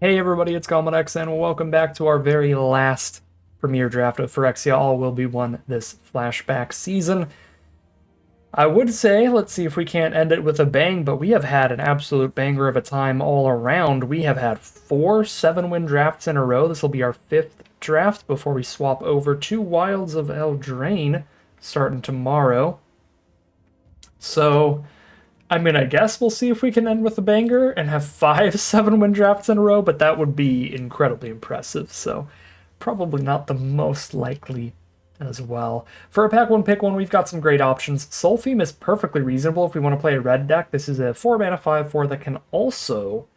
Hey everybody, it's Galmadex, and welcome back to our very last premiere draft of Phyrexia. All will be won this flashback season. I would say, let's see if we can't end it with a bang, but we have had an absolute banger of a time all around. We have had 4 7-win drafts in a row. This will be our 5th draft before we swap over to Wilds of Eldraine starting tomorrow. So, I mean, I guess we'll see if we can end with a banger and have 5 7-win drafts in a row, but that would be incredibly impressive. So, probably not the most likely as well. For a pack one, pick one, we've got some great options. Soulfeme is perfectly reasonable if we want to play a red deck. This is a 4-mana 5/4 that can also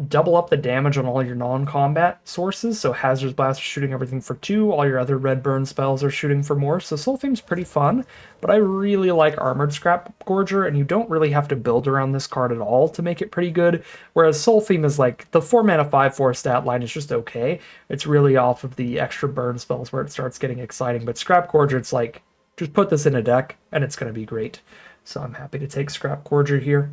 double up the damage on all your non-combat sources. So Hazard's Blast is shooting everything for 2. All your other red burn spells are shooting for more. So Soulfame's pretty fun, but I really like Armored Scrap Gorger, and you don't really have to build around this card at all to make it pretty good. Whereas Soulfeme is like the 4-mana 5/4 stat line is just okay. It's really off of the extra burn spells where it starts getting exciting. But Scrap Gorger, it's like, just put this in a deck and it's going to be great. So I'm happy to take Scrap Gorger here.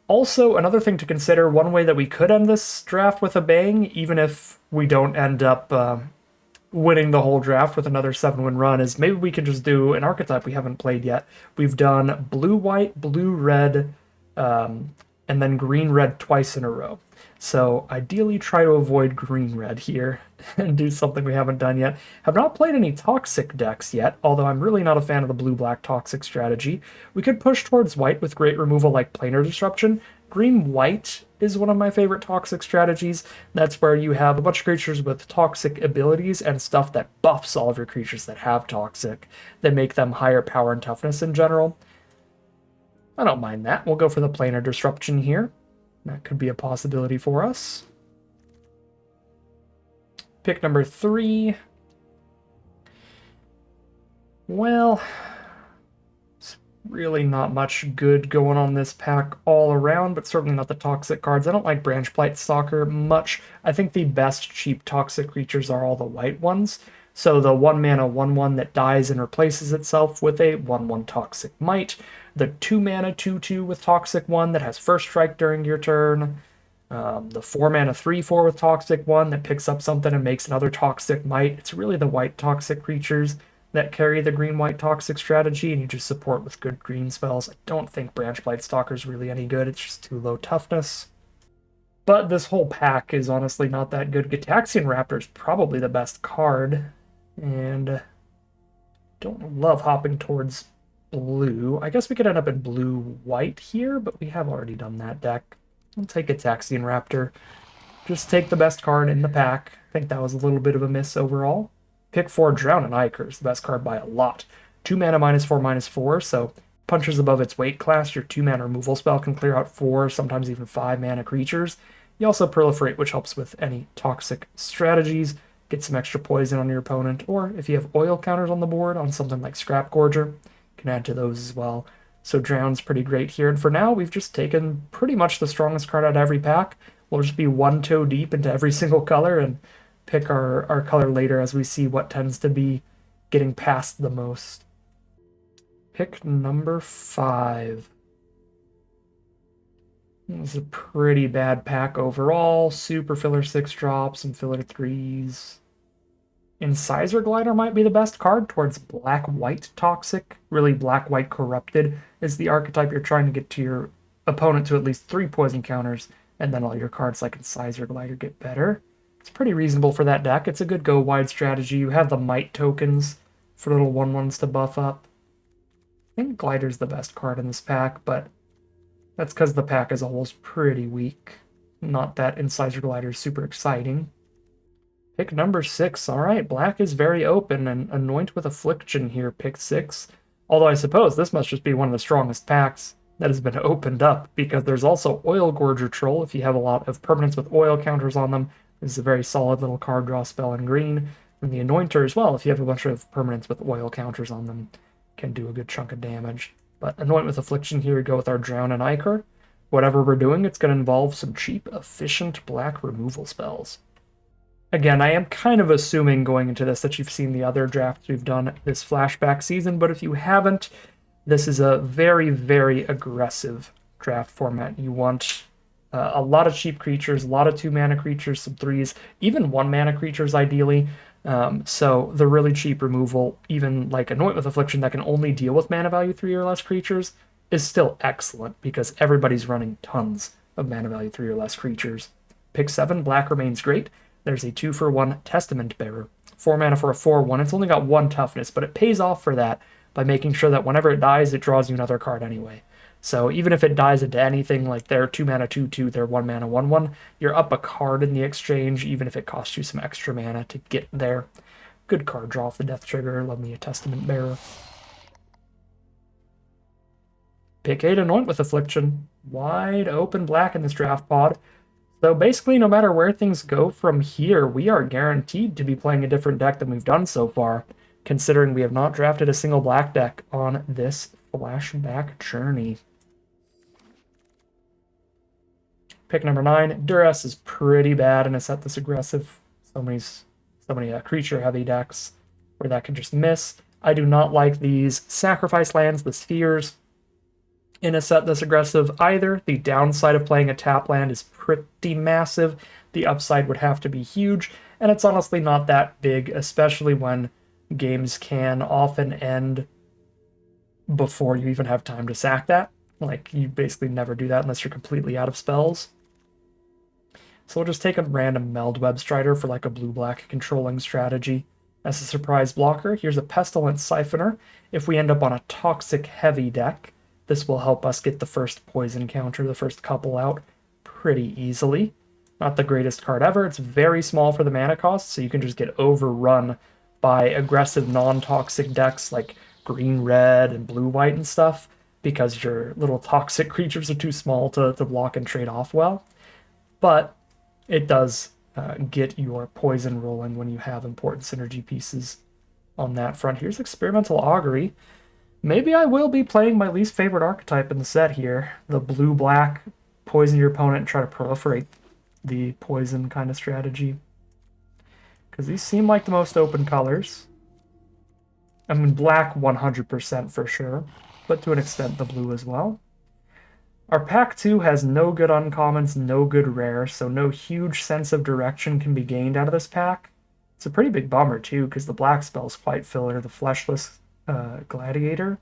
Also, another thing to consider, one way that we could end this draft with a bang, even if we don't end up winning the whole draft with another 7-win run, is maybe we can just do an archetype we haven't played yet. We've done blue-white, blue-red, and then green-red twice in a row. So ideally try to avoid green-red here and do something we haven't done yet. Have not played any toxic decks yet, although I'm really not a fan of the blue-black toxic strategy. We could push towards white with great removal like Planar Disruption. Green-white is one of my favorite toxic strategies. That's where you have a bunch of creatures with toxic abilities and stuff that buffs all of your creatures that have toxic, that make them higher power and toughness in general. I don't mind that. We'll go for the Planar Disruption here. That could be a possibility for us. Pick number 3. Well, it's really not much good going on this pack all around, but certainly not the toxic cards. I don't like Branchblight Stalker much. I think the best cheap toxic creatures are all the white ones. So the 1-mana 1/1 that dies and replaces itself with a 1/1 Toxic Might. The 2-mana 2/2 with Toxic 1 that has First Strike during your turn. The 4-mana 3/4 with Toxic 1 that picks up something and makes another Toxic Might. It's really the white toxic creatures that carry the green-white toxic strategy, and you just support with good green spells. I don't think Branchblight Stalker is really any good. It's just too low toughness. But this whole pack is honestly not that good. Gitaxian Raptor is probably the best card, and don't love hopping towards blue. I guess we could end up in blue-white here, but we have already done that deck. I'll take Gitaxian Raptor. Just take the best card in the pack. I think that was a little bit of a miss overall. Pick 4 Drown and Ichor is the best card by a lot. 2-mana -4/-4, so punches above its weight class. Your 2-mana removal spell can clear out 4, sometimes even 5-mana creatures. You also proliferate, which helps with any toxic strategies. Get some extra poison on your opponent, or if you have oil counters on the board on something like Scrap Gorger, you can add to those as well. So Drown's pretty great here, and for now we've just taken pretty much the strongest card out of every pack. We'll just be one toe deep into every single color and pick our color later as we see what tends to be getting past the most. Pick number 5. This is a pretty bad pack overall. Super filler 6 drops, some filler 3s. Incisor Glider might be the best card towards black-white toxic. Really, black-white corrupted is the archetype you're trying to get to your opponent to at least 3 poison counters, and then all your cards like Incisor Glider get better. It's pretty reasonable for that deck. It's a good go-wide strategy. You have the Might tokens for little 1/1s to buff up. I think Glider's the best card in this pack, but that's because the pack as a whole is pretty weak. Not that Incisor Glider is super exciting. Pick number 6. All right, black is very open, and Anoint with Affliction here, pick 6. Although I suppose this must just be one of the strongest packs that has been opened up, because there's also Oil Gorger Troll if you have a lot of permanents with oil counters on them. This is a very solid little card draw spell in green. And the Anointer as well, if you have a bunch of permanents with oil counters on them, can do a good chunk of damage. But Anoint with Affliction here, we go with our Drown and Ichor. Whatever we're doing, it's going to involve some cheap, efficient black removal spells. Again, I am kind of assuming going into this that you've seen the other drafts we've done this flashback season, but if you haven't, this is a very, very aggressive draft format. You want A lot of cheap creatures, a lot of 2 mana creatures, some threes, even 1 mana creatures ideally. So the really cheap removal, even like Anoint with Affliction that can only deal with mana value 3 or less creatures, is still excellent because everybody's running tons of mana value 3 or less creatures. Pick 7, black remains great. There's a 2-for-1 Testament Bearer. 4 mana for a 4-1. It's only got 1 toughness, but it pays off for that by making sure that whenever it dies, it draws you another card anyway. So even if it dies into anything like their 2 mana 2/2, their 1 mana 1/1, you're up a card in the exchange, even if it costs you some extra mana to get there. Good card draw off the Death Trigger. Love me a Testament Bearer. Pick 8, Anoint with Affliction. Wide open black in this draft pod. So basically, no matter where things go from here, we are guaranteed to be playing a different deck than we've done so far, considering we have not drafted a single black deck on this flashback journey. Pick number 9, Duress is pretty bad in a set this aggressive. So many creature-heavy decks where that can just miss. I do not like these sacrifice lands, the spheres, in a set this aggressive either. The downside of playing a tap land is pretty massive. The upside would have to be huge, and it's honestly not that big, especially when games can often end before you even have time to sack that. Like, you basically never do that unless you're completely out of spells. So we'll just take a random Meld Web Strider for like a blue-black controlling strategy. As a surprise blocker, here's a Pestilent Siphoner. If we end up on a toxic-heavy deck, this will help us get the first poison counter, the first couple out, pretty easily. Not the greatest card ever. It's very small for the mana cost, so you can just get overrun by aggressive non-toxic decks like green-red and blue-white and stuff, because your little toxic creatures are too small to block and trade off well. But it does get your poison rolling when you have important synergy pieces on that front. Here's Experimental Augury. Maybe I will be playing my least favorite archetype in the set here. The blue-black, poison your opponent and try to proliferate the poison kind of strategy. Because these seem like the most open colors. I mean, black 100% for sure, but to an extent the blue as well. Our pack 2 has no good uncommons, no good rare, so no huge sense of direction can be gained out of this pack. It's a pretty big bummer too, because the black spell's quite filler, the Fleshless Gladiator.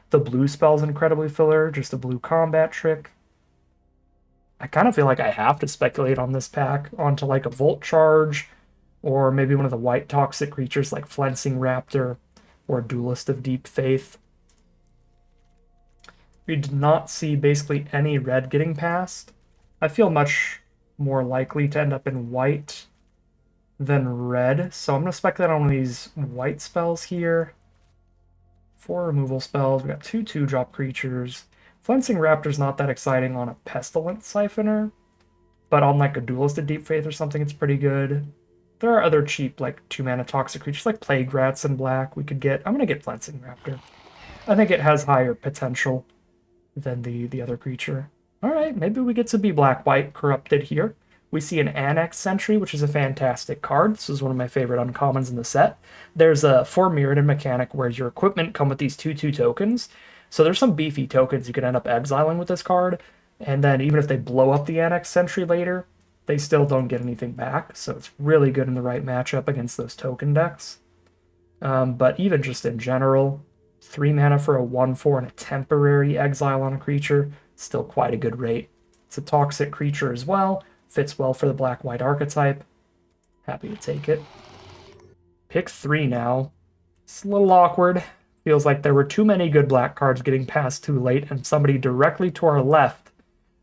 The blue spell's incredibly filler, just a blue combat trick. I kind of feel like I have to speculate on this pack onto like a Volt Charge, or maybe one of the white toxic creatures like Flensing Raptor, or Duelist of Deep Faith. We did not see basically any red getting past. I feel much more likely to end up in white than red, so I'm going to speculate on one of these white spells here. 4 removal spells. We got 2 2-drop creatures. Flensing Raptor's not that exciting on a Pestilent Siphoner, but on like a Duelist of Deep Faith or something, it's pretty good. There are other cheap like 2-mana toxic creatures like Plague Rats in black we could get. I'm going to get Flensing Raptor. I think it has higher potential than the other creature. Alright, maybe we get to be black-white corrupted here. We see an Annex Sentry, which is a fantastic card. This is one of my favorite uncommons in the set. There's a 4 Mirrodin mechanic where your equipment come with these 2/2 tokens. So there's some beefy tokens you could end up exiling with this card, and then even if they blow up the Annex Sentry later, they still don't get anything back. So it's really good in the right matchup against those token decks. But even just in general, 3 mana for a 1/4 and a temporary exile on a creature, still quite a good rate. It's a toxic creature as well, fits well for the black-white archetype. Happy to take it. Pick 3 now. It's a little awkward. Feels like there were too many good black cards getting passed too late, and somebody directly to our left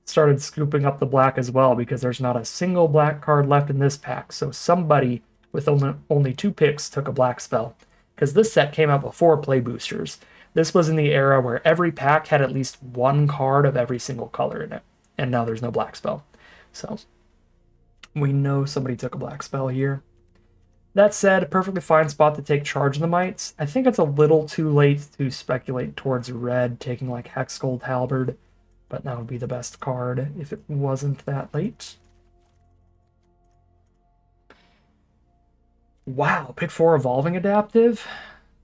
started scooping up the black as well, because there's not a single black card left in this pack, so somebody with only 2 picks took a black spell. Because this set came out before play boosters. This was in the era where every pack had at least 1 card of every single color in it, and now there's no black spell. So we know somebody took a black spell here. That said, a perfectly fine spot to take charge in the mites. I think it's a little too late to speculate towards red, taking like Hexgold Halberd, but that would be the best card if it wasn't that late. Wow, pick 4 Evolving Adaptive?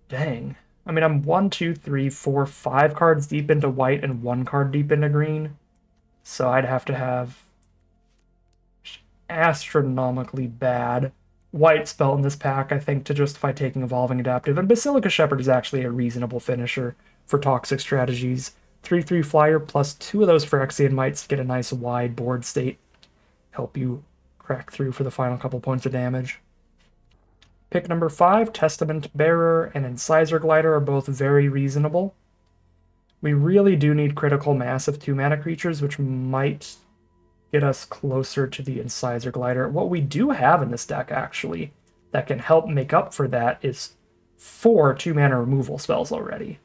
Dang. I mean, I'm 1, 2, 3, 4, 5 cards deep into white and 1 card deep into green. So I'd have to have astronomically bad white spell in this pack, I think, to justify taking Evolving Adaptive. And Basilica Shepherd is actually a reasonable finisher for toxic strategies. 3/3 flyer plus 2 of those Phyrexian mites get a nice wide board state. Help you crack through for the final couple points of damage. Pick number 5, Testament Bearer and Incisor Glider are both very reasonable. We really do need critical mass of 2-mana creatures, which might get us closer to the Incisor Glider. What we do have in this deck, actually, that can help make up for that is 4 2-mana removal spells already.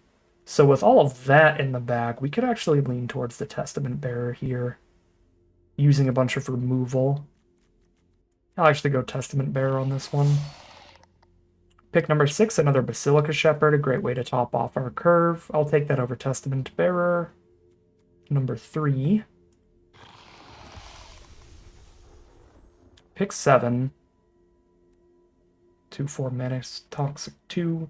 So with all of that in the bag, we could actually lean towards the Testament Bearer here, using a bunch of removal. I'll actually go Testament Bearer on this one. Pick number 6, another Basilica Shepherd, a great way to top off our curve. I'll take that over Testament Bearer. Number 3. Pick 7. 2/4 Menace, Toxic 2.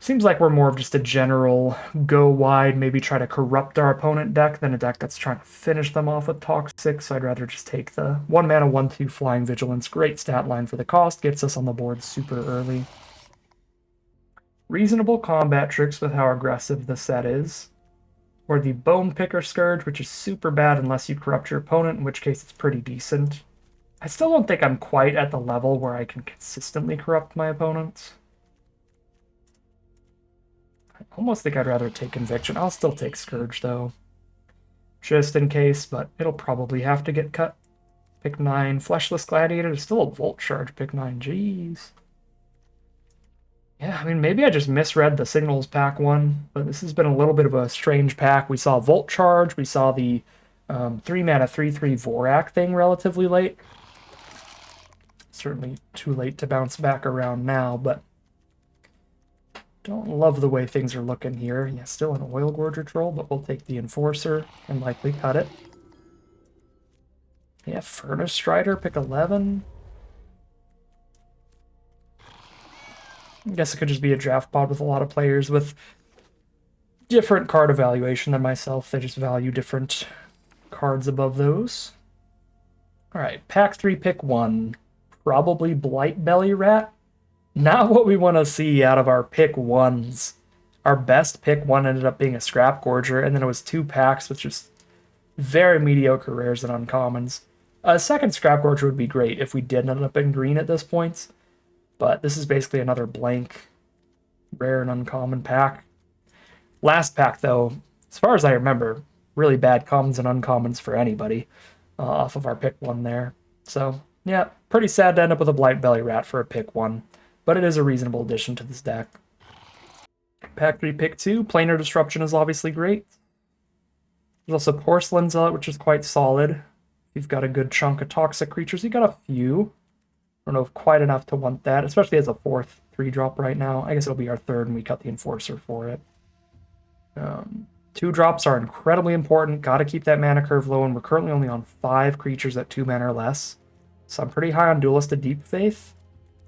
Seems like we're more of just a general go wide, maybe try to corrupt our opponent deck than a deck that's trying to finish them off with Toxic, so I'd rather just take the 1 mana 1/2 Flying Vigilance. Great stat line for the cost, gets us on the board super early. Reasonable combat tricks with how aggressive the set is. Or the Bone Picker Scourge, which is super bad unless you corrupt your opponent, in which case it's pretty decent. I still don't think I'm quite at the level where I can consistently corrupt my opponents. I almost think I'd rather take Conviction. I'll still take Scourge, though, just in case, but it'll probably have to get cut. Pick 9, Fleshless Gladiator. There's still a Volt Charge. Pick 9, jeez. Yeah, I mean, maybe I just misread the Signals pack one, but this has been a little bit of a strange pack. We saw Volt Charge. We saw the 3-mana 3/3 Vorak thing relatively late. Certainly too late to bounce back around now, but don't love the way things are looking here. Yeah, still an Oil Gorger Troll, but we'll take the Enforcer and likely cut it. Yeah, Furnace Strider, pick 11. I guess it could just be a draft pod with a lot of players with different card evaluation than myself. They just value different cards above those. All right, pack 3, pick 1. Probably Blight Belly Rat. Not what we want to see out of our pick 1s. Our best pick 1 ended up being a Scrap Gorger, and then it was 2 packs with just very mediocre rares and uncommons. A second Scrap Gorger would be great if we did end up in green at this point, but this is basically another blank rare and uncommon pack. Last pack, though, as far as I remember, really bad commons and uncommons for anybody off of our pick 1 there. So, yeah, pretty sad to end up with a Blight Belly Rat for a pick 1, but it is a reasonable addition to this deck. Pack 3, pick 2. Planar Disruption is obviously great. There's also Porcelain Zealot, which is quite solid. You've got a good chunk of toxic creatures. You got a few. I don't know if quite enough to want that, especially as a 4th 3-drop right now. I guess it'll be our 3rd, and we cut the Enforcer for it. 2 drops are incredibly important. Got to keep that mana curve low, and we're currently only on 5 creatures at 2 mana or less. So I'm pretty high on Duelist of Deep Faith.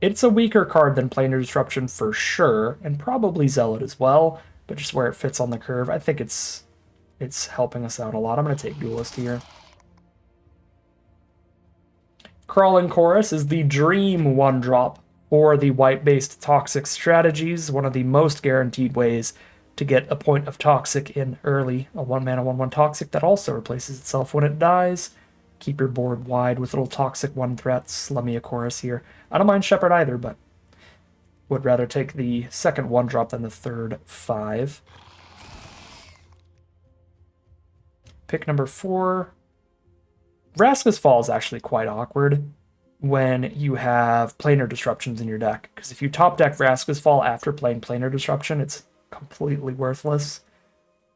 It's a weaker card than Planar Disruption for sure, and probably Zealot as well, but just where it fits on the curve, I think it's helping us out a lot. I'm going to take Duelist here. Crawling Chorus is the dream 1-drop for the white-based toxic strategies, one of the most guaranteed ways to get a point of toxic in early. A 1-mana 1/1 toxic that also replaces itself when it dies. Keep your board wide with little toxic 1 threats. Let me a Chorus here. I don't mind Shepherd either, but would rather take the second 1-drop than the third 5. Pick number 4. Vraska's Fall is actually quite awkward when you have Planar Disruptions in your deck, because if you top deck Vraska's Fall after playing Planar Disruption, it's completely worthless.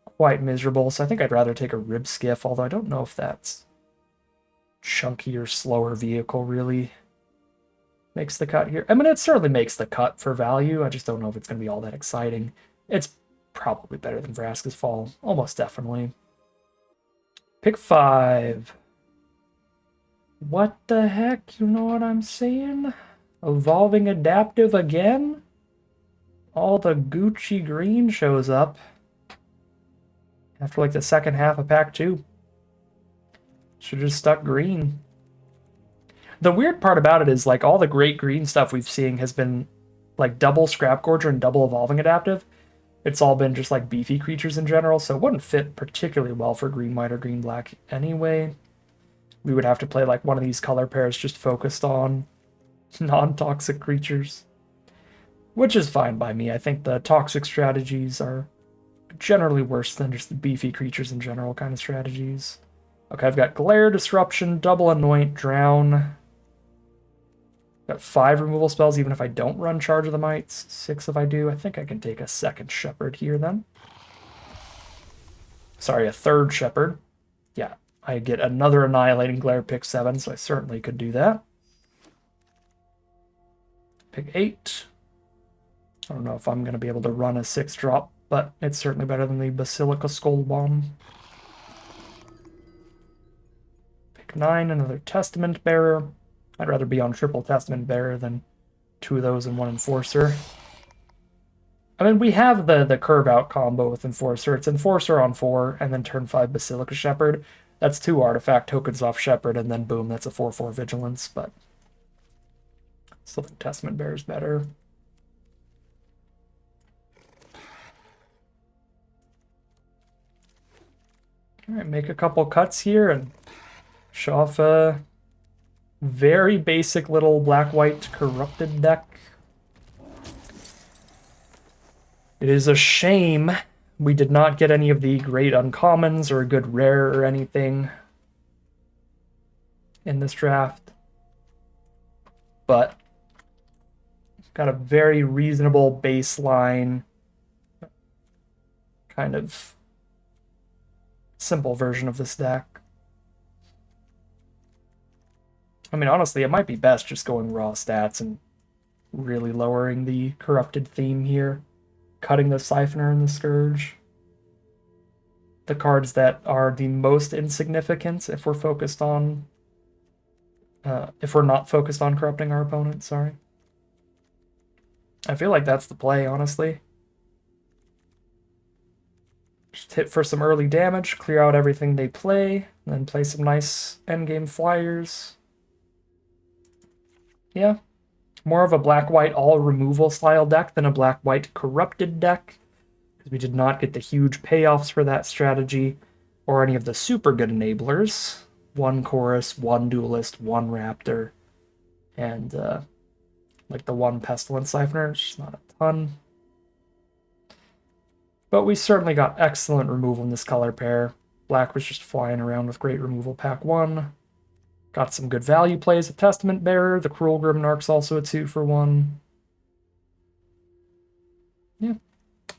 Quite miserable, so I think I'd rather take a Rib Skiff, although I don't know if that's chunkier, slower vehicle really makes the cut here. I mean, it certainly makes the cut for value. I just don't know if it's going to be all that exciting. It's probably better than Vraska's Fall, almost definitely. Pick 5. What the heck? You know what I'm saying? Evolving Adaptive again? All the Gucci green shows up after like the second half of pack 2. Should have just stuck green. The weird part about it is like all the great green stuff we've seen has been like double Scrap Gorger and double Evolving Adaptive. It's all been just like beefy creatures in general, so it wouldn't fit particularly well for green white or green black anyway. We would have to play like one of these color pairs just focused on non-toxic creatures, which is fine by me. I think the toxic strategies are generally worse than just the beefy creatures in general kind of strategies. Okay, I've got Glare, Disruption, Double Anoint, Drown. Got 5 removal spells even if I don't run Charge of the Mites. 6 if I do. I think I can take a second Shepherd here then. Sorry, a third Shepherd. Yeah, I get another Annihilating Glare, pick 7, so I certainly could do that. Pick 8. I don't know if I'm going to be able to run a 6-drop, but it's certainly better than the Basilica Skull Bomb. Pick 9, another Testament Bearer. I'd rather be on triple Testament Bearer than 2 of those and 1 Enforcer. I mean, we have the curve out combo with Enforcer. It's Enforcer on 4, and then turn 5 Basilica Shepherd. That's 2 artifact tokens off Shepherd, and then boom, that's a 4/4 Vigilance, but still think Testament Bearer is better. Alright, make a couple cuts here and show off a very basic little black-white corrupted deck. It is a shame we did not get any of the great uncommons or a good rare or anything in this draft. But got a very reasonable baseline, kind of simple version of this deck. I mean, honestly, it might be best just going raw stats and really lowering the corrupted theme here. Cutting the Siphoner and the Scourge. The cards that are the most insignificant if we're focused on... if we're not focused on corrupting our opponent, sorry. I feel like that's the play, honestly. Just hit for some early damage, clear out everything they play, then play some nice endgame flyers. Yeah, more of a black-white all-removal style deck than a black-white corrupted deck, because we did not get the huge payoffs for that strategy, or any of the super good enablers. 1 Chorus, 1 Duelist, 1 Raptor, and like the 1 Pestilence Siphoner, it's just not a ton. But we certainly got excellent removal in this color pair. Black was just flying around with great removal pack 1. Got some good value plays of Testament Bearer. The Cruel Grimnarch's also a 2 for 1. Yeah.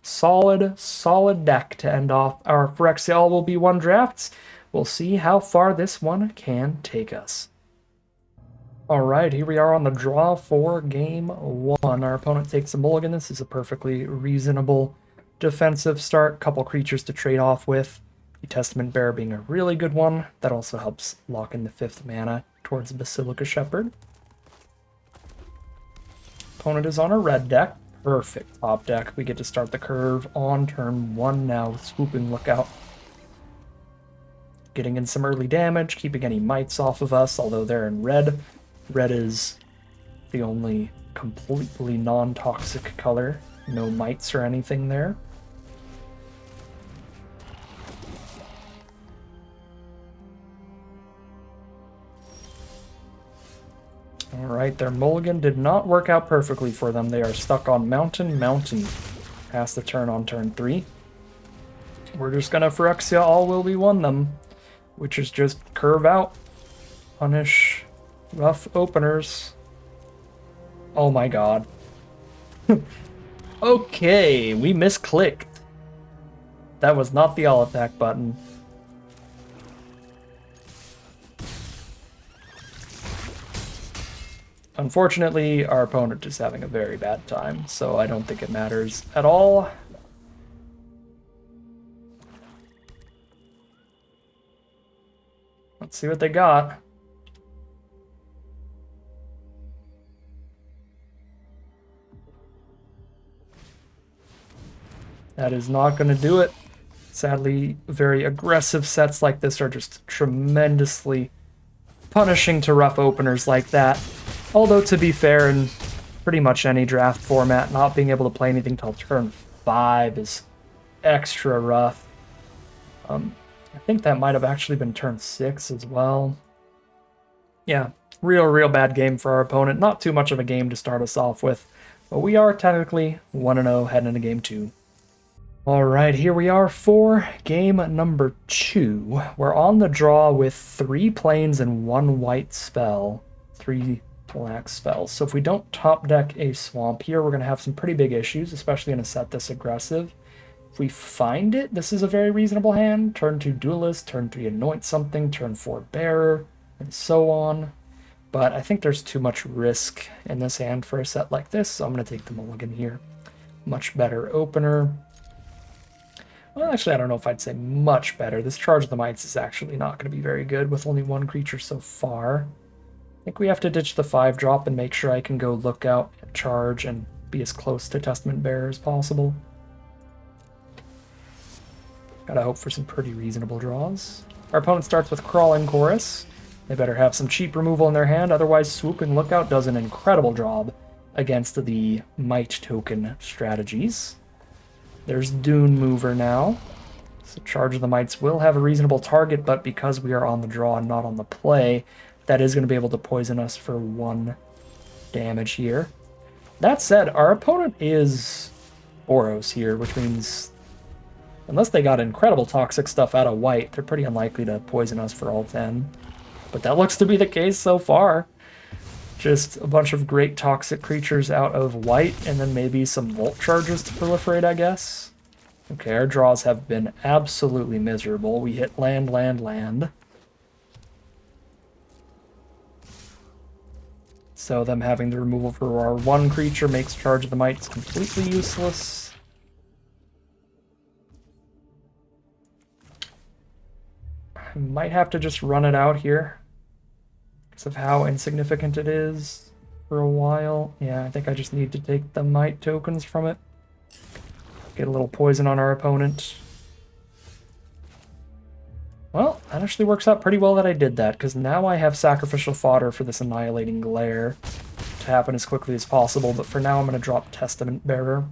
Solid deck to end off our Phyrexia All Will Be One drafts. We'll see how far this one can take us. Alright, here we are on the draw for game 1. Our opponent takes a mulligan. This is a perfectly reasonable defensive start. Couple creatures to trade off with. The Testament Bearer being a really good one. That also helps lock in the 5th mana towards Basilica Shepherd. Opponent is on a red deck. Perfect top deck. We get to start the curve on turn 1 now with Swooping Lookout. Getting in some early damage, keeping any mites off of us, although they're in red. Red is the only completely non-toxic color. No mites or anything there. Alright, their mulligan did not work out perfectly for them. They are stuck on Mountain. Past the turn on turn 3. We're just gonna Phyrexia All Will Be One them, which is just curve out, punish rough openers. Oh my god. Okay, we misclicked. That was not the all attack button. Unfortunately, our opponent is having a very bad time, so I don't think it matters at all. Let's see what they got. That is not going to do it. Sadly, very aggressive sets like this are just tremendously punishing to rough openers like that. Although, to be fair, in pretty much any draft format, not being able to play anything till turn 5 is extra rough. I think that might have actually been turn 6 as well. Yeah, real bad game for our opponent. Not too much of a game to start us off with, but we are technically 1-0 heading into game 2. Alright, here we are for game number 2. We're on the draw with 3 plains and 1 white spell. 3 black spells. So if we don't top deck a swamp here, we're going to have some pretty big issues, especially in a set this aggressive. If we find it, this is a very reasonable hand. Turn 2 Duelist, turn 3 Anoint something, turn 4 Bearer, and so on. But I think there's too much risk in this hand for a set like this, so I'm going to take the mulligan here. Much better opener. Well, actually, I don't know if I'd say much better. This Charge of the Mites is actually not going to be very good with only 1 creature so far. I think we have to ditch the 5-drop and make sure I can go Lookout and Charge and be as close to Testament Bearer as possible. Gotta hope for some pretty reasonable draws. Our opponent starts with Crawling Chorus. They better have some cheap removal in their hand, otherwise Swooping Lookout does an incredible job against the Might token strategies. There's Dune Mover now. So Charge of the Mites will have a reasonable target, but because we are on the draw and not on the play, that is going to be able to poison us for 1 damage here. That said, our opponent is Boros here, which means unless they got incredible toxic stuff out of white, they're pretty unlikely to poison us for all 10. But that looks to be the case so far. Just a bunch of great toxic creatures out of white, and then maybe some Volt Charges to proliferate, I guess. Okay, our draws have been absolutely miserable. We hit land, land, land. So them having the removal for our 1 creature makes Charge of the Mites completely useless. I might have to just run it out here because of how insignificant it is for a while. Yeah, I think I just need to take the Might tokens from it. Get a little poison on our opponent. Well, that actually works out pretty well that I did that, because now I have sacrificial fodder for this Annihilating Glare to happen as quickly as possible, but for now I'm going to drop Testament Bearer.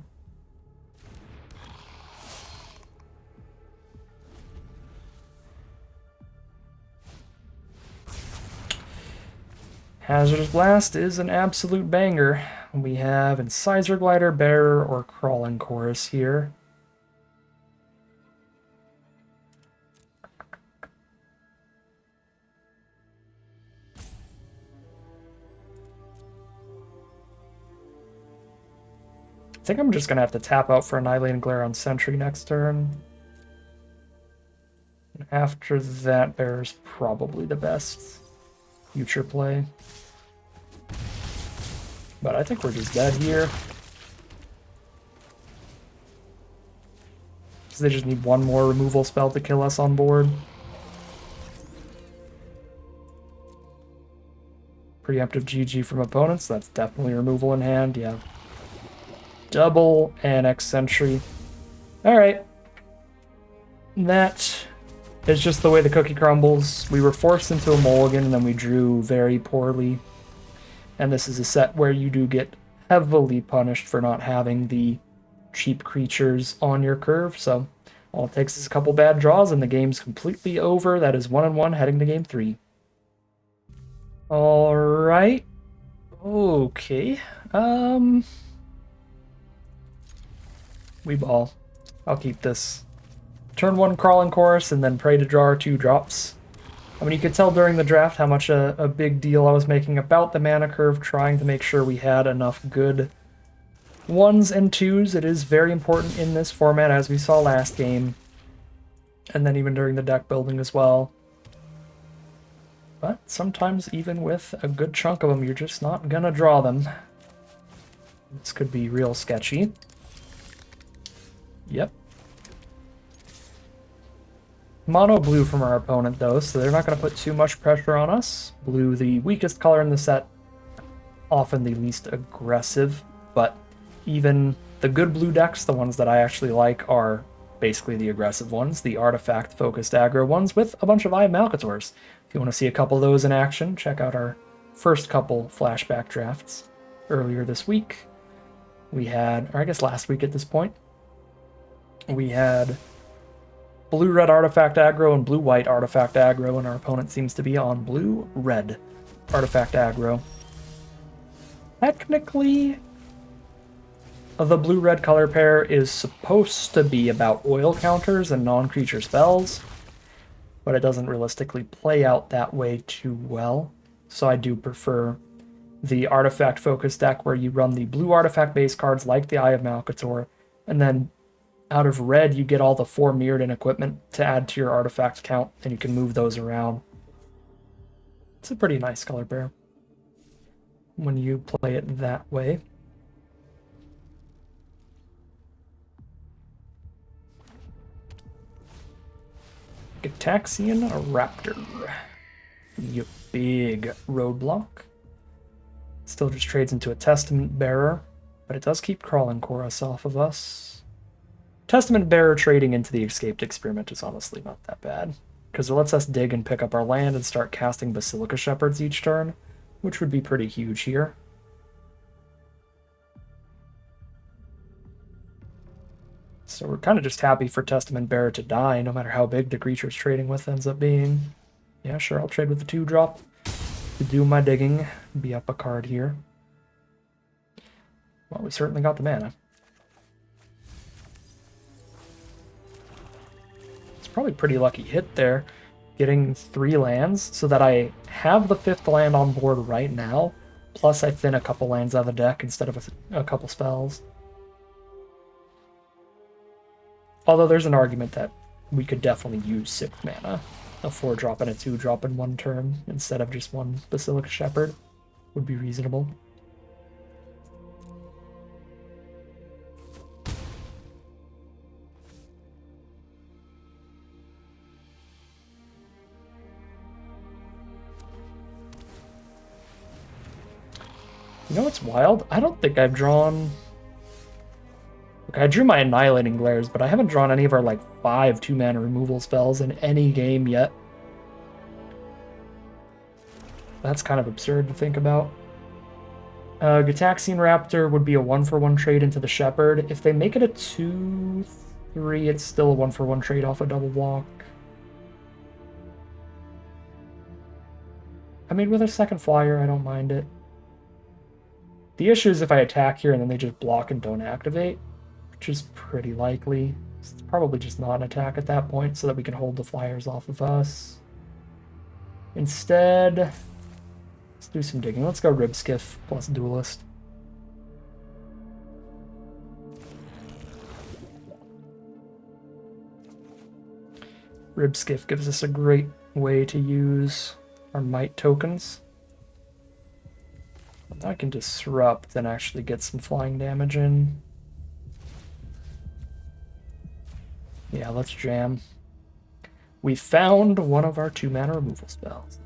Hazardous Blast is an absolute banger. We have Incisor Glider, Bearer, or Crawling Chorus here. I think I'm just going to have to tap out for Annihilating Glare on Sentry next turn. And after that, Bearer's probably the best future play. But I think we're just dead here. Because they just need 1 more removal spell to kill us on board. Preemptive GG from opponents. That's definitely removal in hand, yeah. Double Annex Sentry. Alright. That is just the way the cookie crumbles. We were forced into a mulligan and then we drew very poorly. And this is a set where you do get heavily punished for not having the cheap creatures on your curve. So all it takes is a couple bad draws and the game's completely over. That is 1-1 heading to game 3. Alright. Okay. We ball. I'll keep this. Turn 1 Crawling Chorus and then pray to draw our 2 drops. I mean, you could tell during the draft how much a big deal I was making about the mana curve, trying to make sure we had enough good 1s and 2s. It is very important in this format, as we saw last game. And then even during the deck building as well. But sometimes even with a good chunk of them, you're just not gonna draw them. This could be real sketchy. Yep. Mono blue from our opponent, though, so they're not going to put too much pressure on us. Blue, the weakest color in the set, often the least aggressive, but even the good blue decks, the ones that I actually like, are basically the aggressive ones, the artifact-focused aggro ones with a bunch of Eye of Malkators. you want to see a couple of those in action, check out our first couple flashback drafts earlier this week. We had, or I guess last week at this point, we had blue-red artifact aggro and blue-white artifact aggro, and our opponent seems to be on blue-red artifact aggro. Technically, the blue-red color pair is supposed to be about oil counters and non-creature spells, but it doesn't realistically play out that way too well. So I do prefer the artifact-focused deck where you run the blue artifact base cards like the Eye of Malcator, and then out of red you get all the 4 Mirrodin equipment to add to your artifact count, and you can move those around. It's a pretty nice color pair when you play it that way. Gitaxian Raptor. You big roadblock. Still just trades into a Testament Bearer, but it does keep Crawling Chorus off of us. Testament Bearer trading into the Escaped Experiment is honestly not that bad, because it lets us dig and pick up our land and start casting Basilica Shepherds each turn, which would be pretty huge here. So we're kind of just happy for Testament Bearer to die, no matter how big the creature's trading with ends up being. Yeah, sure, I'll trade with the 2-drop to do my digging, be up a card here. Well, we certainly got the mana. It's probably a pretty lucky hit there, getting 3 lands, so that I have the 5th land on board right now, plus I thin a couple lands out of the deck instead of a couple spells. Although there's an argument that we could definitely use 6 mana. A 4-drop and a 2-drop in one turn instead of just one Basilica Shepherd would be reasonable. You know what's wild? I don't think I've drawn... Look, I drew my Annihilating Glares, but I haven't drawn any of our, like, 5 2-mana removal spells in any game yet. That's kind of absurd to think about. Gitaxian Raptor would be a 1-for-1 trade into the Shepherd. If they make it a 2-3, it's still a 1-for-1 trade off a double block. I mean, with a second flyer, I don't mind it. The issue is if I attack here and then they just block and don't activate, which is pretty likely. It's probably just not an attack at that point so that we can hold the flyers off of us. Instead, let's do some digging. Let's go Ribskiff plus Duelist. Ribskiff gives us a great way to use our Might tokens. I can disrupt and actually get some flying damage in. Yeah, let's jam. We found one of our 2-mana removal spells.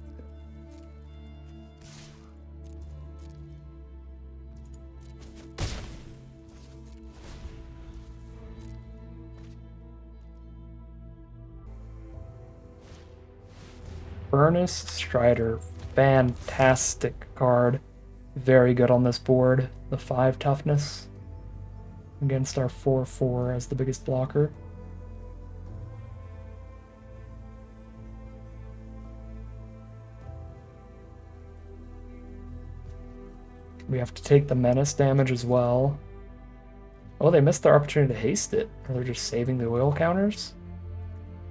Furnace Strider, fantastic card. Very good on this board. The 5 toughness against our 4/4 as the biggest blocker. We have to take the menace damage as well. Oh, they missed their opportunity to haste it. Or they're just saving the oil counters?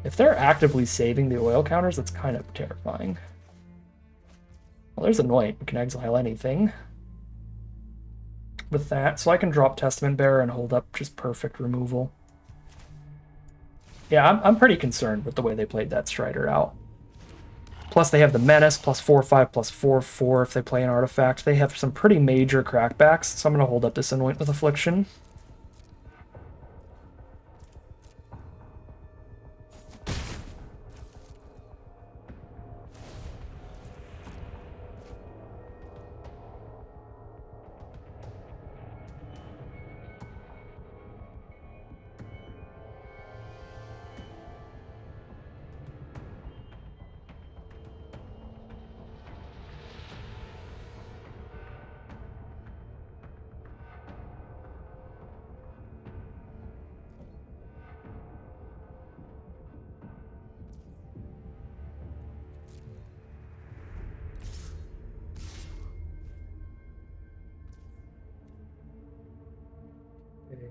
If they're actively saving the oil counters, that's kind of terrifying. Well, there's Anoint. We can exile anything with that. So I can drop Testament Bearer and hold up just perfect removal. Yeah, I'm pretty concerned with the way they played that Strider out. Plus they have the Menace, plus 4/5, plus 4/4 if they play an artifact. They have some pretty major crackbacks, so I'm going to hold up this Anoint with Affliction.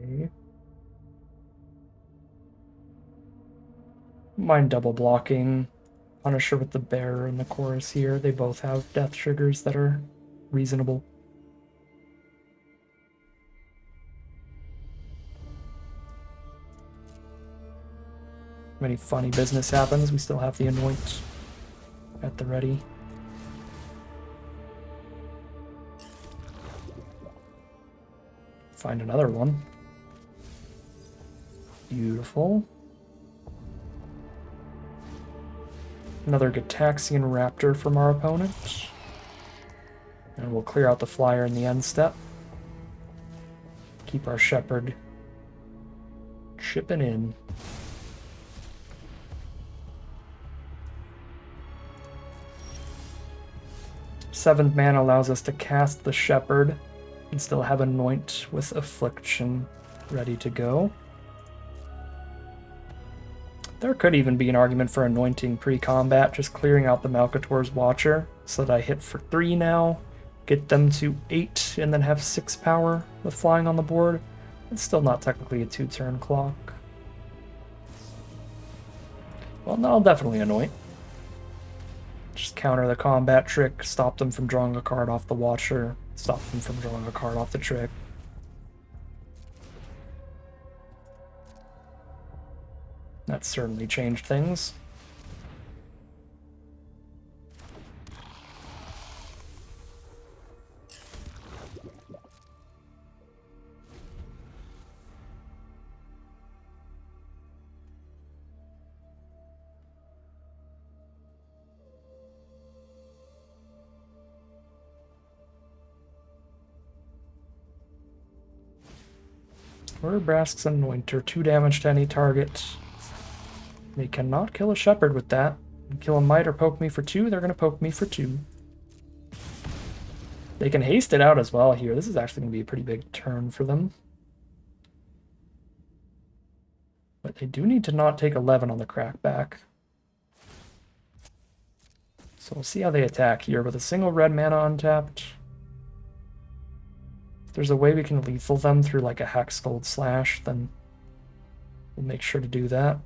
Okay. Mind double blocking Punisher with the bear and the chorus here. They both have death triggers that are reasonable. When any funny business happens, we still have the Anoint at the ready. Find another one. Beautiful. Another Gataxian Raptor from our opponent. And we'll clear out the flyer in the end step. Keep our Shepherd chipping in. Seventh mana allows us to cast the Shepherd and still have Anoint with Affliction ready to go. There could even be an argument for anointing pre-combat, just clearing out the Malcator's Watcher so that I hit for 3 now, get them to 8, and then have 6 power with flying on the board. It's still not technically a 2-turn clock. Well, no, I'll definitely anoint. Just counter the combat trick, stop them from drawing a card off the Watcher, stop them from drawing a card off the trick. That's certainly changed things. Brask's Anointer, 2 damage to any target. They cannot kill a Shepherd with that. Kill a Might or poke me for 2, they're going to poke me for 2. They can haste it out as well here. This is actually going to be a pretty big turn for them. But they do need to not take 11 on the crackback. So we'll see how they attack here with a single red mana untapped. If there's a way we can lethal them through like a Hexgold Slash, then we'll make sure to do that.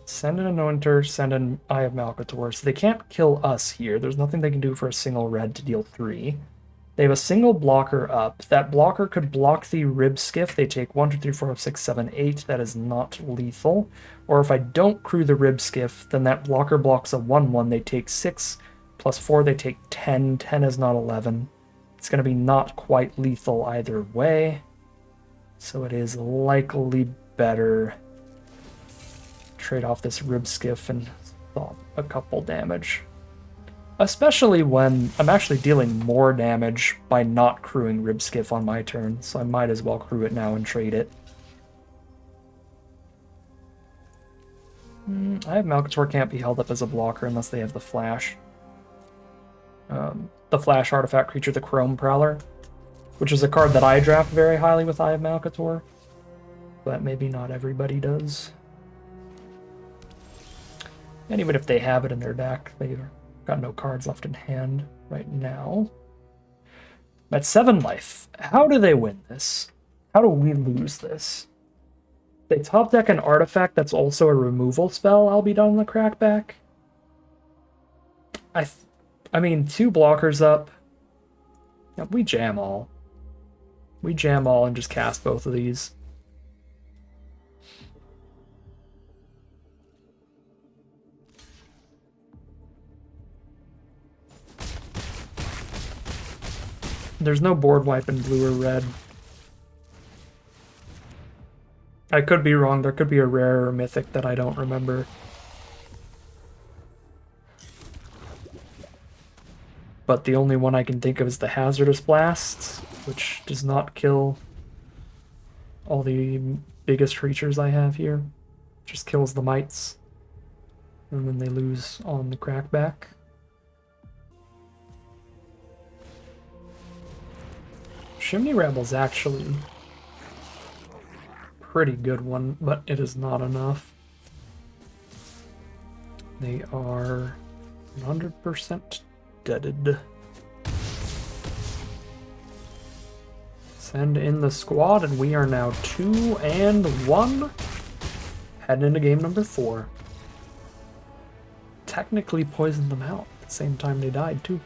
Send an Anointer, send an Eye of Malcator. So they can't kill us here. There's nothing they can do for a single red to deal 3. They have a single blocker up. That blocker could block the Rib Skiff. They take 1, 2, 3, 4, 5, 6, 7, 8. That is not lethal. Or if I don't crew the Rib Skiff, then that blocker blocks a 1/1. They take 6, plus 4, they take 10. 10 is not 11. It's going to be not quite lethal either way. So it is likely better trade off this Rib Skiff and stop a couple damage. Especially when I'm actually dealing more damage by not crewing Rib Skiff on my turn, so I might as well crew it now and trade it. I have Malcator can't be held up as a blocker unless they have the Flash. The Flash artifact creature, the Chrome Prowler, which is a card that I draft very highly with Eye of Malcator, but maybe not everybody does. And even if they have it in their deck, they've got no cards left in hand right now. At 7 life, how do they win this? How do we lose this? They top deck an artifact that's also a removal spell, I'll be done on the crackback. I mean, 2 blockers up. Yeah, we jam all. We jam all and just cast both of these. There's no board wipe in blue or red. I could be wrong. There could be a rare or mythic that I don't remember. But the only one I can think of is the Hazardous Blast, which does not kill all the biggest creatures I have here. Just kills the mites. And then they lose on the crackback. Chimney Rebel's actually a pretty good one, but it is not enough. They are 100% deaded. Send in the squad, and we are now 2-1. Heading into game number 4. Technically poisoned them out at the same time they died, too.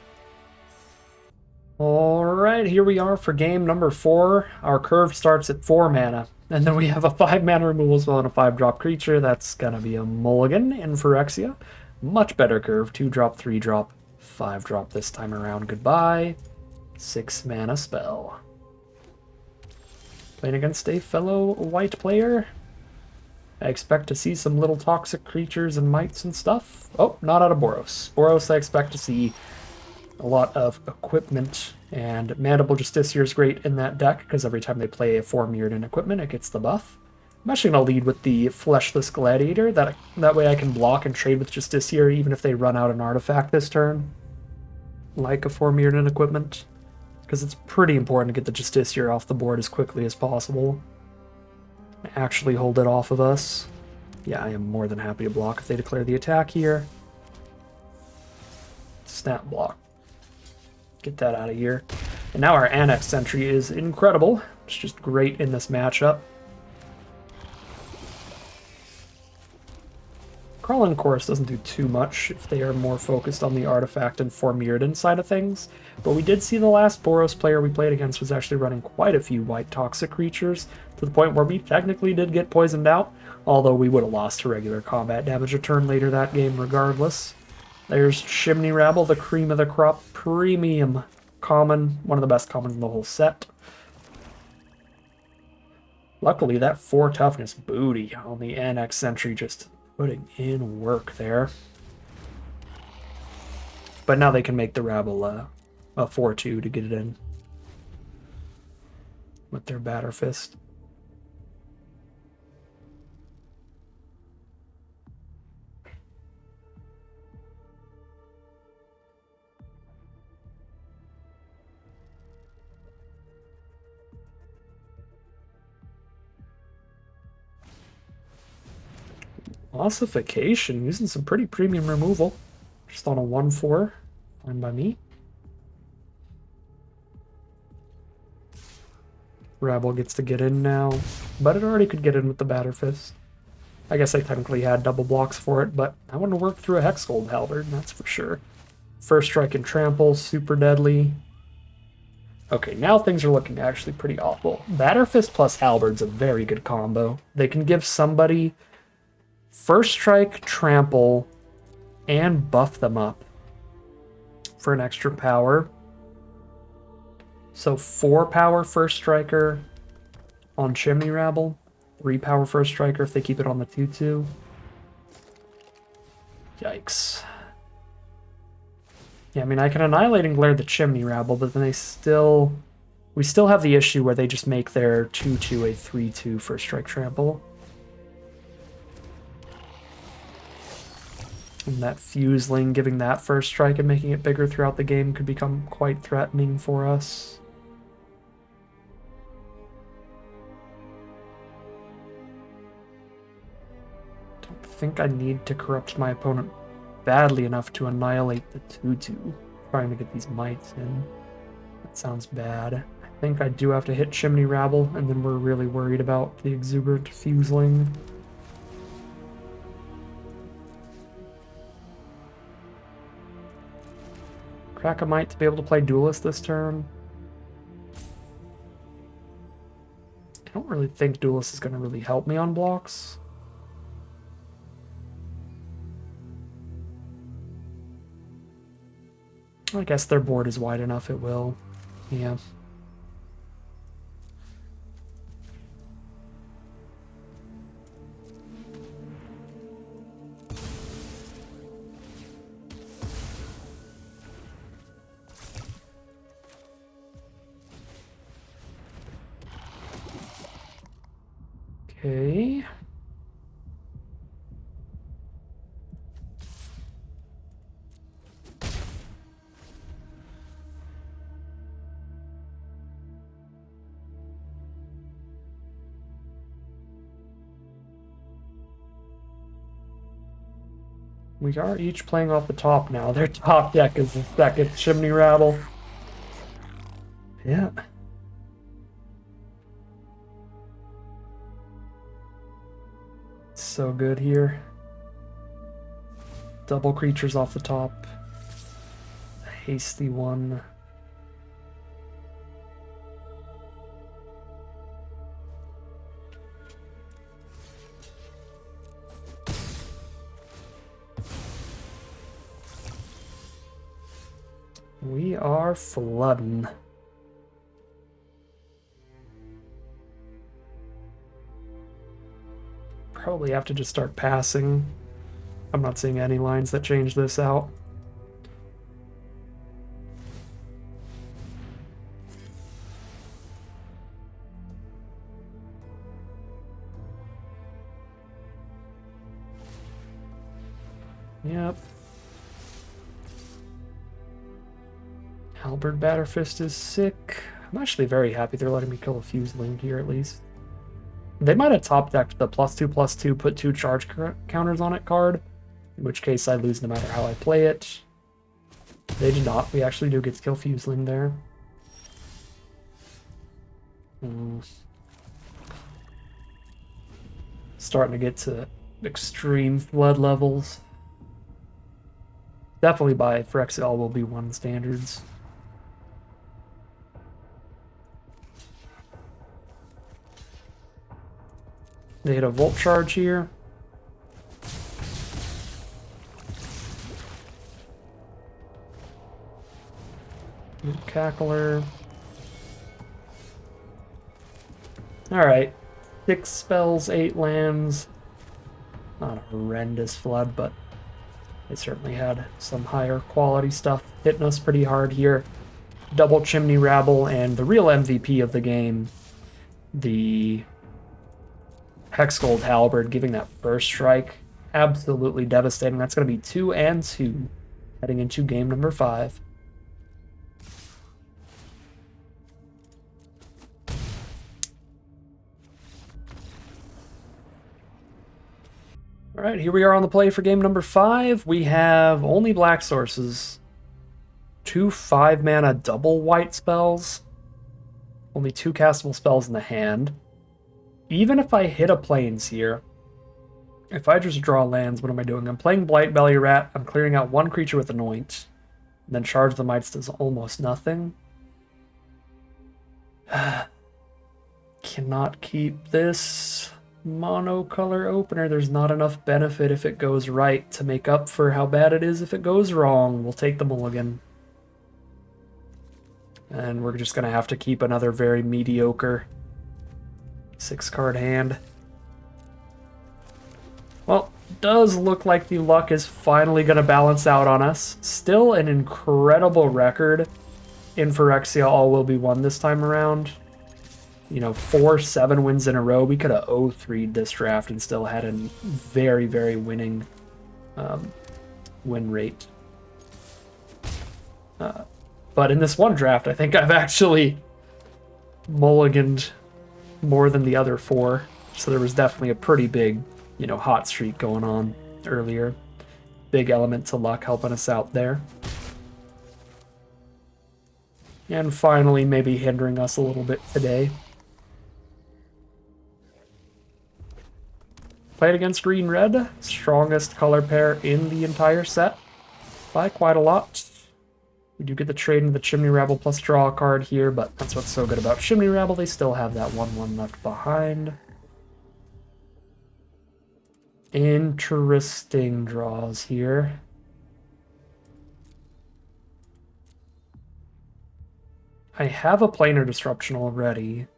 Alright, here we are for game number 4. Our curve starts at 4 mana. And then we have a 5 mana removal spell and a 5-drop creature. That's gonna be a mulligan in Phyrexia. Much better curve. 2-drop, 3-drop, 5-drop this time around. Goodbye. 6 mana spell. Playing against a fellow white player. I expect to see some little toxic creatures and mites and stuff. Oh, not out of Boros. Boros, I expect to see a lot of equipment, and Mandible Justiciar is great in that deck because every time they play a 4-Mirrodin equipment, it gets the buff. I'm actually going to lead with the Fleshless Gladiator. That way I can block and trade with Justiciar even if they run out an artifact this turn, like a 4-Mirrodin equipment, because it's pretty important to get the Justiciar off the board as quickly as possible. Actually hold it off of us. Yeah, I am more than happy to block if they declare the attack here. Snap block. Get that out of here. And now our Annex Sentry is incredible. It's just great in this matchup. Crawling Chorus doesn't do too much if they are more focused on the artifact and 4-Mirrodin side of things, but we did see the last Boros player we played against was actually running quite a few white toxic creatures, to the point where we technically did get poisoned out, although we would have lost to regular combat damage a turn later that game regardless. There's Chimney Rabble, the cream of the crop, premium common, one of the best commons in the whole set. Luckily, that 4 toughness booty on the Annex Sentry just putting in work there. But now they can make the Rabble a 4-2 to get it in with their Batter Fist. Ossification, using some pretty premium removal. Just on a 1-4. Fine by me. Rabble gets to get in now, but it already could get in with the Batter Fist. I guess I technically had double blocks for it, but I want to work through a Hexgold Halberd, that's for sure. First Strike and Trample, super deadly. Okay, now things are looking actually pretty awful. Batter Fist plus Halberd's a very good combo. They can give somebody First Strike, Trample, and buff them up for an extra power. So 4 power First Striker on Chimney Rabble, 3 power First Striker if they keep it on the 2-2. Yikes. Yeah, I mean, I can Annihilate and Glare the Chimney Rabble, but then we still have the issue where they just make their 2-2 a 3-2 First Strike Trample. And that Fuseling, giving that First Strike and making it bigger throughout the game could become quite threatening for us. Don't think I need to corrupt my opponent badly enough to annihilate the 2-2. Trying to get these mites in. That sounds bad. I think I do have to hit Chimney Rabble, and then we're really worried about the Exuberant Fuseling. Crack a Mite to be able to play Duelist this turn. I don't really think Duelist is going to really help me on blocks. I guess their board is wide enough, it will. Yeah. Okay. We are each playing off the top now. Their top deck is the second Chimney Rattle. Yeah. So good here. Double creatures off the top. A hasty one. We are flooding. Probably have to just start passing. I'm not seeing any lines that change this out. Yep. Halberd Batterfist is sick. I'm actually very happy they're letting me kill a Fuseling here at least. They might have top decked the +2/+2, put 2 charge counters on it card, in which case I lose no matter how I play it. They did not. We actually do get to kill Fuseling there. Starting to get to extreme flood levels. Definitely by Phyrexia will be 1 standards. They hit a Volt Charge here. Cackler. Alright. 6 spells, 8 lands. Not a horrendous flood, but they certainly had some higher quality stuff hitting us pretty hard here. Double Chimney Rabble and the real MVP of the game, the Hexgold Halberd, giving that first strike. Absolutely devastating. That's going to be 2 and 2 heading into game number 5. All right, here we are on the play for game number 5. We have only black sources. 2 5-mana double white spells. Only 2 castable spells in the hand. Even if I hit a plains here, if I just draw lands, what am I doing? I'm playing Blight Belly Rat, I'm clearing out 1 creature with Anoint, and then Charge the Mites does almost nothing. Cannot keep this monocolor opener. There's not enough benefit if it goes right to make up for how bad it is if it goes wrong. We'll take the mulligan. And we're just going to have to keep another very mediocre 6-card hand. Well, does look like the luck is finally going to balance out on us. Still an incredible record in Phyrexia All Will Be Won this time around. You know, 4 7 wins in a row. We could have 0-3'd this draft and still had a very, very winning win rate. But in this one draft, I think I've actually mulliganed more than the other 4. So there was definitely a pretty big, you know, hot streak going on earlier. Big element to luck helping us out there. And finally, maybe hindering us a little bit today. Played against green-red, strongest color pair in the entire set by quite a lot. We do get the trade into the Chimney Rabble plus draw a card here, but that's what's so good about Chimney Rabble. They still have that 1/1 left behind. Interesting draws here. I have a Planar Disruption already.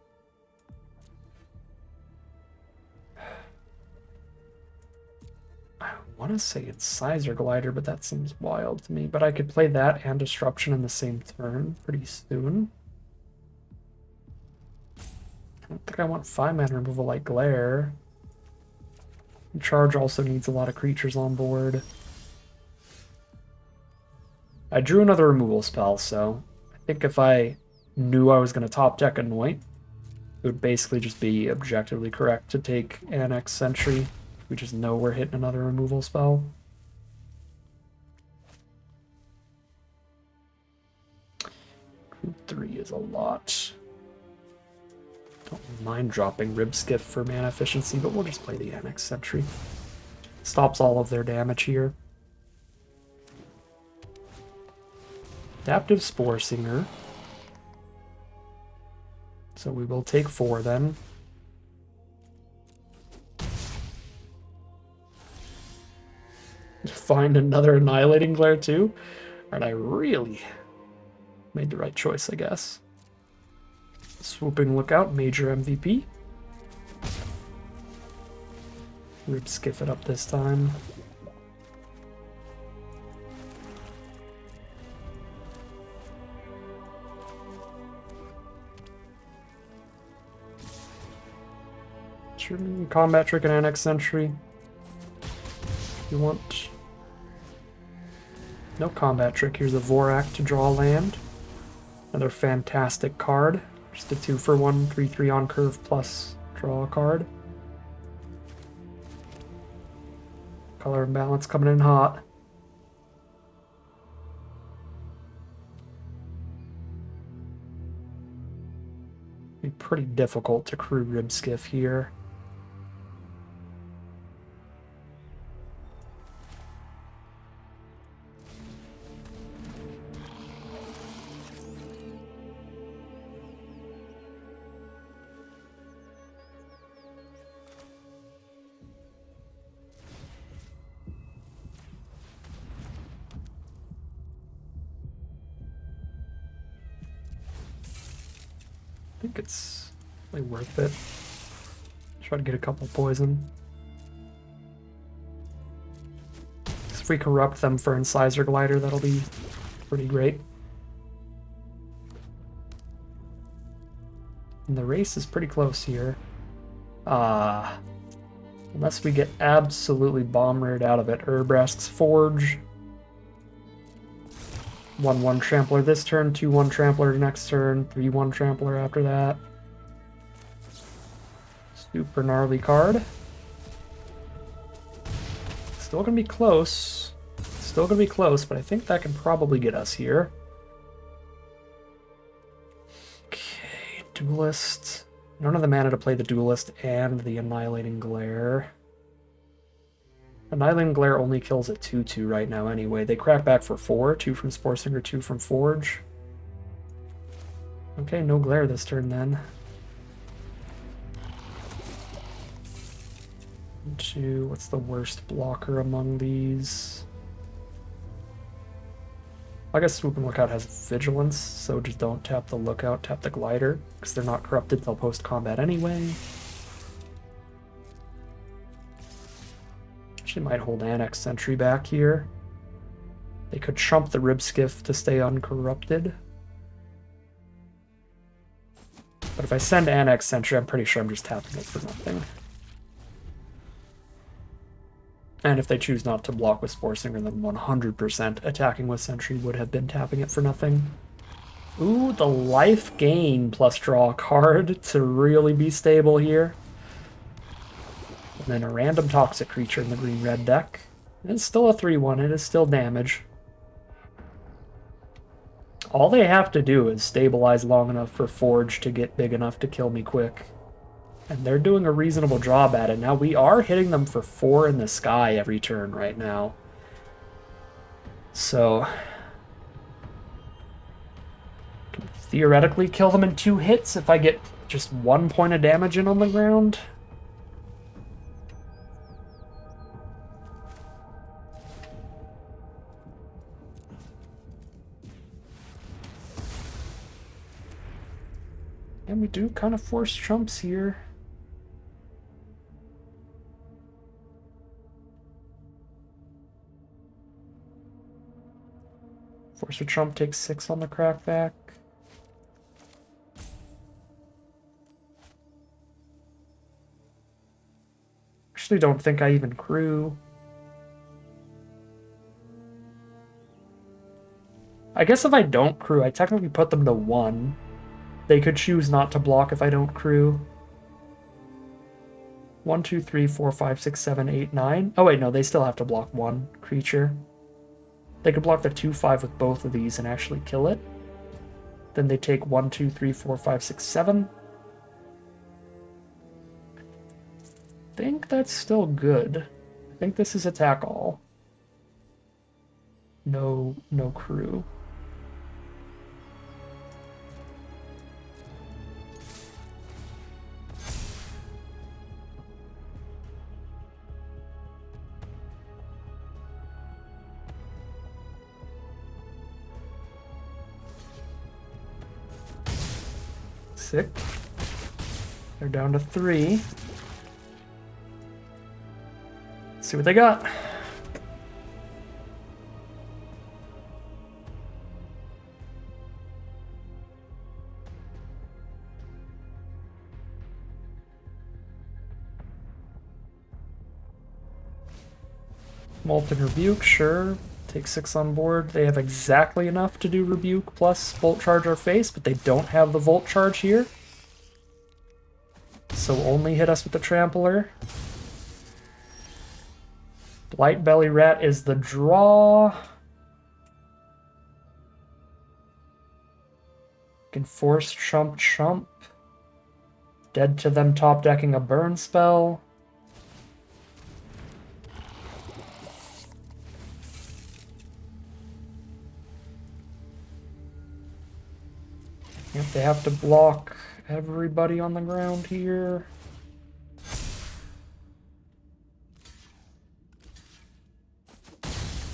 I want to say it's Sizer Glider, but that seems wild to me. But I could play that and Disruption in the same turn pretty soon. I don't think I want 5-mana removal like Glare. Charge also needs a lot of creatures on board. I drew another removal spell, so I think if I knew I was going to top deck Anoint, it would basically just be objectively correct to take Annex Sentry. We just know we're hitting another removal spell. 3 is a lot. Don't mind dropping Rib Skiff for mana efficiency, but we'll just play the Annex Sentry. Stops all of their damage here. Adaptive Spore Singer. So we will take 4 then. Find another Annihilating Glare too? And I really made the right choice, I guess. Swooping Lookout, major MVP. Rib Skiff it up this time. Combat Trick and Annex Sentry. You want... No Combat Trick. Here's a Vorak to draw land. Another fantastic card. Just a 2-for-1, 3/3 on curve plus draw a card. Color Imbalance coming in hot. Be pretty difficult to crew Rib Skiff here. I think it's really worth it. Try to get a couple poison. If we corrupt them for Incisor Glider, that'll be pretty great. And the race is pretty close here. Unless we get absolutely bomb-reared out of it. Urbrask's Forge. 1/1 Trampler this turn, 2/1 Trampler next turn, 3/1 Trampler after that. Super gnarly card. Still gonna be close. Still gonna be close, but I think that can probably get us here. Okay, Duelist. I don't have the mana to play the Duelist and the Annihilating Glare. Annihilating Glare only kills at 2/2 right now anyway. They crack back for 4, 2 from Spore Singer, 2 from Forge. Okay, no Glare this turn then. 2, what's the worst blocker among these? I guess Swoop and Lookout has Vigilance, so just don't tap the Lookout, tap the Glider, because they're not corrupted, they'll post combat anyway. Actually might hold Annex Sentry back here. They could trump the Rib Skiff to stay uncorrupted. But if I send Annex Sentry, I'm pretty sure I'm just tapping it for nothing. And if they choose not to block with Spore Singer, then 100% attacking with Sentry would have been tapping it for nothing. Ooh, the life gain plus draw a card to really be stable here. And then a random toxic creature in the green-red deck. It's still a 3/1, it is still damage. All they have to do is stabilize long enough for Forge to get big enough to kill me quick. And they're doing a reasonable job at it. Now, we are hitting them for 4 in the sky every turn right now. So, can theoretically kill them in 2 hits if I get just 1 point of damage in on the ground. And we do kind of force trumps here. Force a trump takes 6 on the crackback. Actually don't think I even crew. I guess if I don't crew, I technically put them to 1. They could choose not to block if I don't crew. 1, 2, 3, 4, 5, 6, 7, 8, 9. Oh wait, no, they still have to block 1 creature. They could block the 2/5 with both of these and actually kill it. then they take 1, 2, 3, 4, 5, 6, 7. I think that's still good. I think this is attack all. No crew. Sick. They're down to 3. Let's see what they got. Molten Rebuke, sure. Take 6 on board. They have exactly enough to do Rebuke plus Volt Charge our face, but they don't have the Volt Charge here. So only hit us with the Trampler. Blight Belly Rat is the draw. Can force Chump. Dead to them top decking a burn spell. Yep, they have to block everybody on the ground here.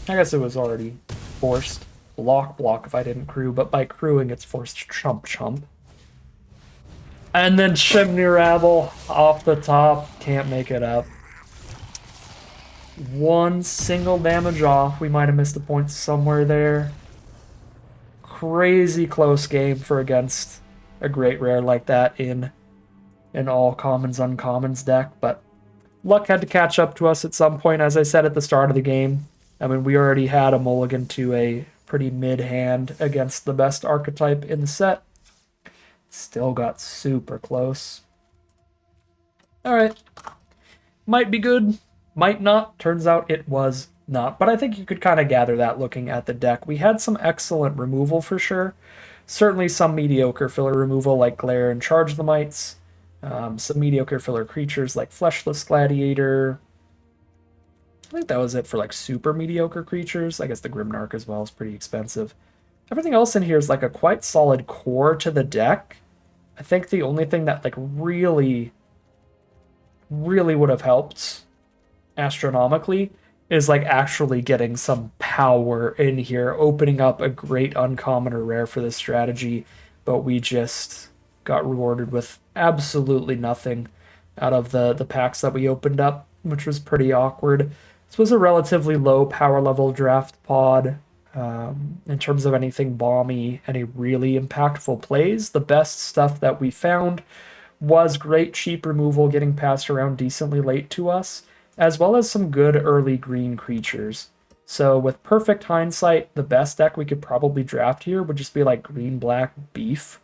I guess it was already forced block if I didn't crew, but by crewing it's forced chump. And then Chimney Rabble off the top, can't make it up. 1 single damage off, we might have missed a point somewhere there. Crazy close game for against a great rare like that in an all commons uncommons deck, but luck had to catch up to us at some point. As I said at the start of the game, I mean, we already had a mulligan to a pretty mid hand against the best archetype in the set. Still got super close. Alright. Might be good, might not. Turns out it was not, but I think you could kind of gather that looking at the deck. We had some excellent removal for sure. Certainly some mediocre filler removal like Glare and Charge the Mites. Some mediocre filler creatures like Fleshless Gladiator. I think that was it for like super mediocre creatures. I guess the Grimnark as well is pretty expensive. Everything else in here is like a quite solid core to the deck. I think the only thing that like really would have helped astronomically is like actually getting some power in here, opening up a great uncommon or rare for this strategy, but we just got rewarded with absolutely nothing out of the packs that we opened up, which was pretty awkward. This was a relatively low power level draft pod. In terms of anything bomby, any really impactful plays, the best stuff that we found was great cheap removal getting passed around decently late to us, as well as some good early green creatures. So with perfect hindsight, the best deck we could probably draft here would just be like green-black beef,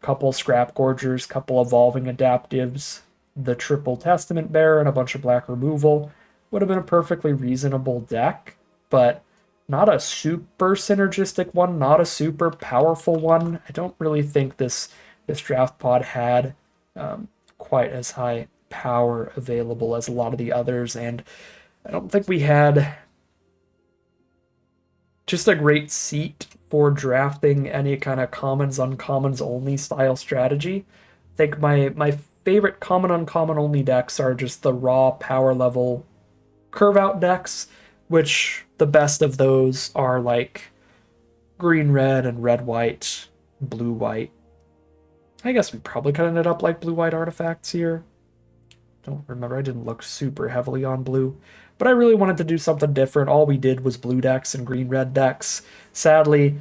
couple Scrap Gorgers, couple Evolving Adaptives, the triple Testament Bearer, and a bunch of black removal. Would have been a perfectly reasonable deck, but not a super synergistic one, not a super powerful one. I don't really think this draft pod had quite as high power available as a lot of the others, and I don't think we had just a great seat for drafting any kind of commons, uncommons only style strategy. I think my favorite common, uncommon only decks are just the raw power level curve out decks, which the best of those are like green-red and red-white, blue-white. I guess we probably could have ended up like blue-white artifacts here. Don't remember, I didn't look super heavily on blue. But I really wanted to do something different. All we did was blue decks and green-red decks. Sadly,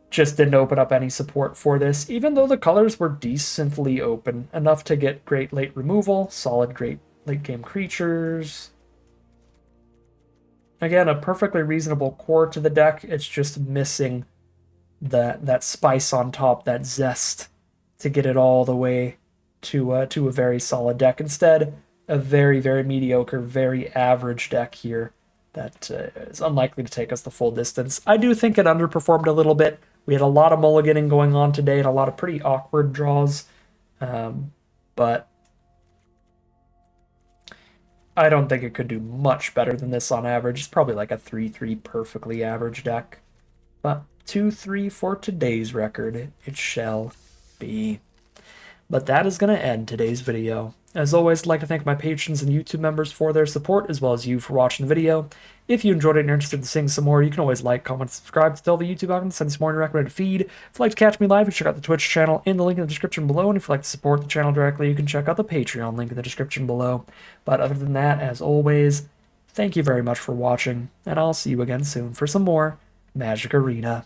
just didn't open up any support for this, even though the colors were decently open, enough to get great late removal, solid great late-game creatures. Again, a perfectly reasonable core to the deck. It's just missing that spice on top, that zest, to get it all the way to a very solid deck. Instead, a very, very mediocre, very average deck here that is unlikely to take us the full distance. I do think it underperformed a little bit, We had a lot of mulliganing going on today and a lot of pretty awkward draws, but I don't think it could do much better than this on average. It's probably like a 3-3 perfectly average deck. But 2-3 for today's record, it shall be. But that is going to end today's video. As always, I'd like to thank my patrons and YouTube members for their support, as well as you for watching the video. If you enjoyed it and are interested in seeing some more, you can always like, comment, subscribe to tell the YouTube algorithm send some more in your recommended feed. If you'd like to catch me live, you can check out the Twitch channel in the link in the description below, and if you'd like to support the channel directly, you can check out the Patreon link in the description below. But other than that, as always, thank you very much for watching, and I'll see you again soon for some more Magic Arena.